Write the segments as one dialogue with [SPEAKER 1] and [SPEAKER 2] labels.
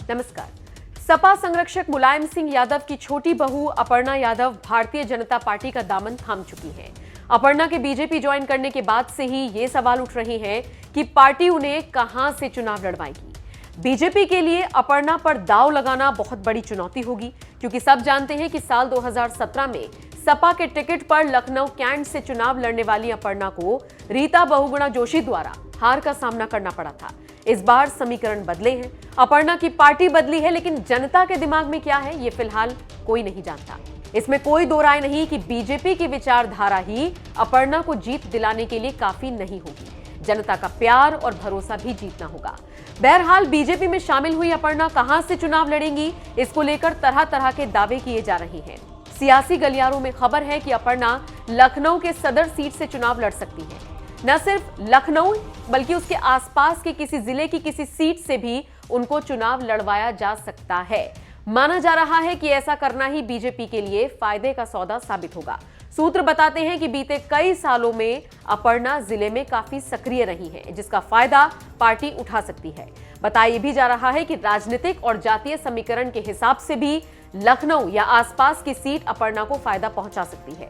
[SPEAKER 1] नमस्कार। सपा संरक्षक मुलायम सिंह यादव की छोटी बहू अपर्णा यादव भारतीय जनता पार्टी का दामन थाम चुकी हैं। अपर्णा के बीजेपी ज्वाइन करने के बाद से ही ये सवाल उठ रहे हैं कि पार्टी उन्हें कहां से चुनाव लड़वाएगी। बीजेपी के लिए अपर्णा पर दांव लगाना बहुत बड़ी चुनौती होगी, क्योंकि सब जानते हैं कि साल 2017 में सपा के टिकट पर लखनऊ कैंट से चुनाव लड़ने वाली अपर्णा को रीता बहुगुणा जोशी द्वारा हार का सामना करना पड़ा था। इस बार समीकरण बदले हैं, अपर्णा की पार्टी बदली है, लेकिन जनता के दिमाग में क्या है ये फिलहाल कोई नहीं जानता। इसमें कोई दो राय नहीं कि बीजेपी की विचारधारा ही अपर्णा को जीत दिलाने के लिए काफी नहीं होगी। जनता का प्यार और भरोसा भी जीतना होगा। बहरहाल बीजेपी में शामिल हुई अपर्णा कहां से चुनाव लड़ेंगी, इसको लेकर तरह तरह के दावे किए जा रहे हैं। सियासी गलियारों में खबर है कि अपर्णा लखनऊ के सदर सीट से चुनाव लड़ सकती है। न सिर्फ लखनऊ बल्कि उसके आसपास के किसी जिले की किसी सीट से भी उनको चुनाव लड़वाया जा सकता है। माना जा रहा है कि ऐसा करना ही बीजेपी के लिए फायदे का सौदा साबित होगा। सूत्र बताते हैं कि बीते कई सालों में अपर्णा जिले में काफी सक्रिय रही है, जिसका फायदा पार्टी उठा सकती है। बताया भी जा रहा है कि राजनीतिक और जातीय समीकरण के हिसाब से भी लखनऊ या आसपास की सीट अपर्णा को फायदा पहुंचा सकती है।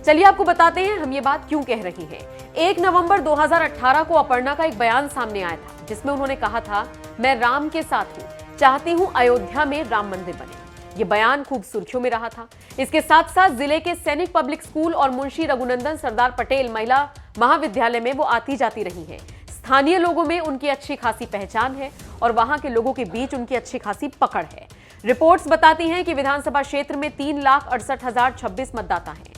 [SPEAKER 1] चलिए आपको बताते हैं हम ये बात क्यों कह रही हैं। 1 नवंबर 2018 को अपर्णा का एक बयान सामने आया था, जिसमें उन्होंने कहा था, मैं राम के साथ हूं, चाहती हूं अयोध्या में राम मंदिर बने। ये बयान खूब सुर्खियों में रहा था। इसके साथ साथ जिले के सैनिक पब्लिक स्कूल और मुंशी रघुनंदन सरदार पटेल महिला महाविद्यालय में वो आती जाती रही हैं। स्थानीय लोगों में उनकी अच्छी खासी पहचान है और वहां के लोगों के बीच उनकी अच्छी खासी पकड़ है। रिपोर्ट्स बताती हैं कि विधानसभा क्षेत्र में 3,68,026 मतदाता हैं।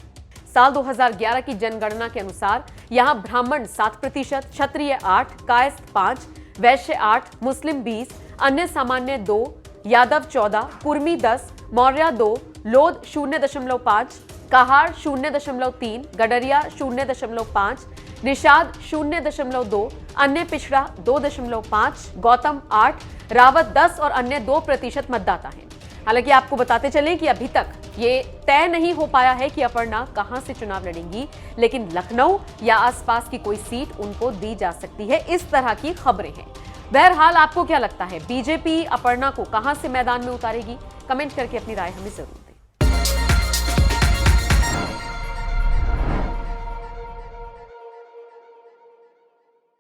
[SPEAKER 1] साल 2011 की जनगणना के अनुसार यहां ब्राह्मण 7%, क्षत्रिय 8%, कायस्थ 5%, वैश्य 8%, मुस्लिम 20%, अन्य सामान्य 2%, यादव 14%, कुर्मी 10%, मौर्य 2%, लोध 0.5%, कहार 0.3%, गडरिया 0.5%, निषाद 0.2%, अन्य पिछड़ा 2.5%, गौतम 8%, रावत 10% और अन्य 2% मतदाता हैं। हालांकि आपको बताते चलें कि अभी तक ये तय नहीं हो पाया है कि अपर्णा कहां से चुनाव लड़ेंगी, लेकिन लखनऊ या आसपास की कोई सीट उनको दी जा सकती है, इस तरह की खबरें हैं। बहरहाल आपको क्या लगता है, बीजेपी अपर्णा को कहां से मैदान में उतारेगी? कमेंट करके अपनी राय हमें जरूर